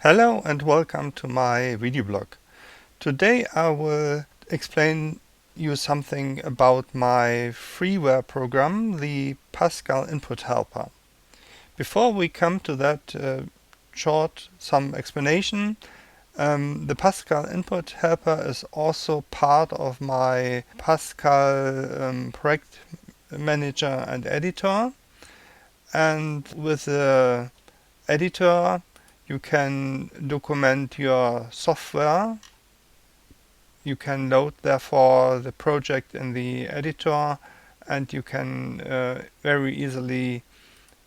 Hello and welcome to my video blog. Today I will explain you something about my freeware program, the Pascal Input Helper. Before we come to that some explanation. The Pascal Input Helper is also part of my Pascal project manager and editor. And with the editor you can document your software. You can load therefore the project in the editor, and you can very easily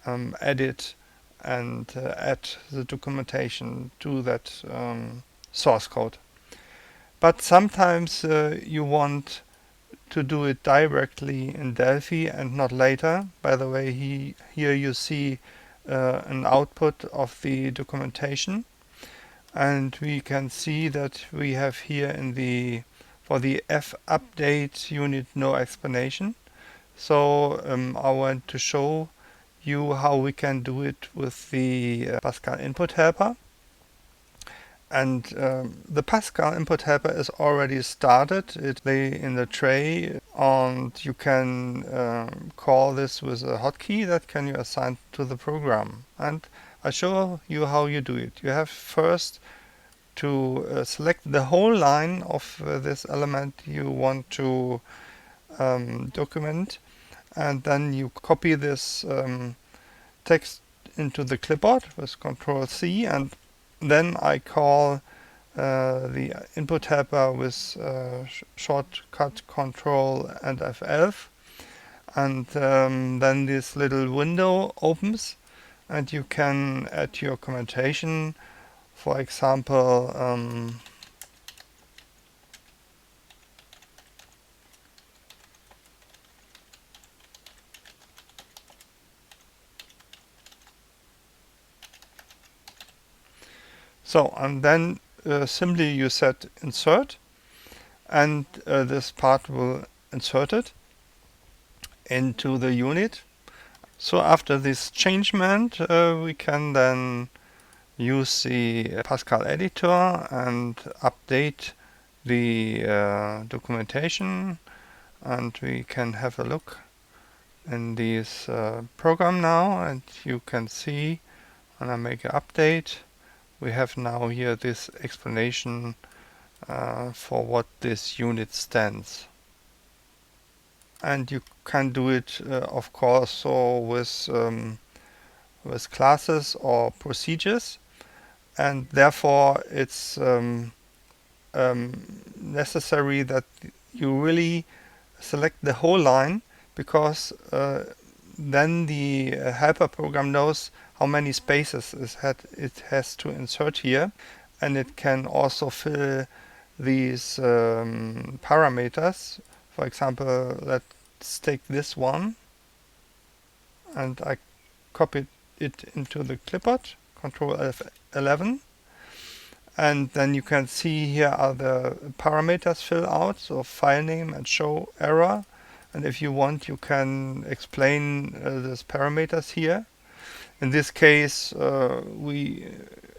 edit and add the documentation to that source code. But sometimes you want to do it directly in Delphi and not later. By the way, here you see an output of the documentation, and we can see that we have here for the F update unit no explanation. So I want to show you how we can do it with the Pascal Input Helper. And the Pascal Input Helper is already started. It's in the tray, and you can call this with a hotkey that can you assign to the program. And I show you how you do it. You have first to select the whole line of this element you want to document, and then you copy this text into the clipboard with Ctrl+C, and then I call the input helper with shortcut Ctrl and F11, and then this little window opens, and you can add your commentation. For example, and then simply you set insert, and this part will insert it into the unit. So after this changement, we can then use the Pascal editor and update the documentation, and we can have a look in this program now, and you can see when I make an update, we have now here this explanation for what this unit stands. And you can do it of course so with classes or procedures, and therefore it's necessary that you really select the whole line, because then the helper program knows how many spaces it has to insert here, and it can also fill these parameters. For example, let's take this one, and I copy it into the clipboard, Ctrl F11, and then you can see here are the parameters fill out, so file name and show error, and if you want you can explain these parameters here. In this case we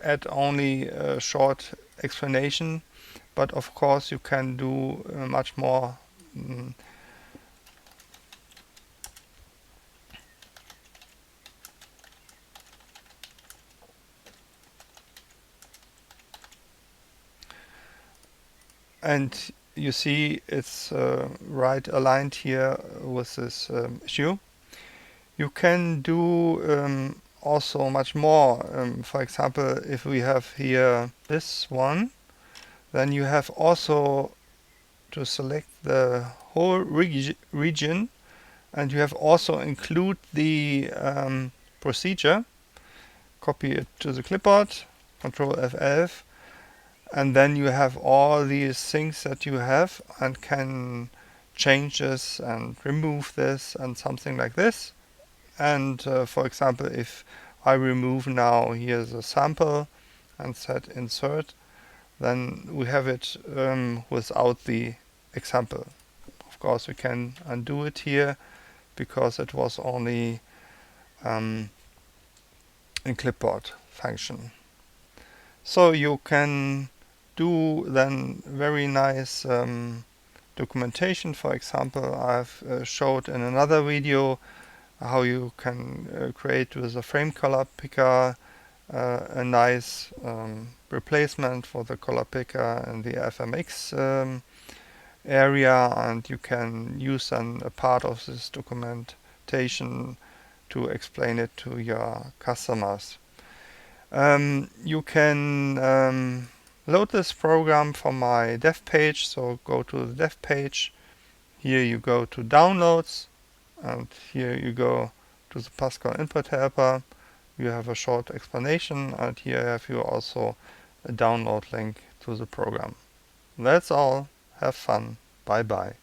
add only a short explanation, but of course you can do much more. And you see it's right aligned here with this issue. You can do also much more. For example, if we have here this one, then you have also to select the whole region, and you have also include the procedure. Copy it to the clipboard, Ctrl F11, and then you have all these things that you have, and can change this and remove this and something like this. And for example, if I remove now here the sample and set insert, then we have it without the example. Of course we can undo it here because it was only in clipboard function. So you can do then very nice documentation. For example, I've showed in another video how you can create with a frame color picker a nice replacement for the color picker in the FMX area, and you can use then a part of this documentation to explain it to your customers. You can load this program from my dev page, so go to the dev page. Here you go to downloads, and here you go to the Pascal Input Helper. You have a short explanation, and here have you also a download link to the program. That's all. Have fun. Bye bye.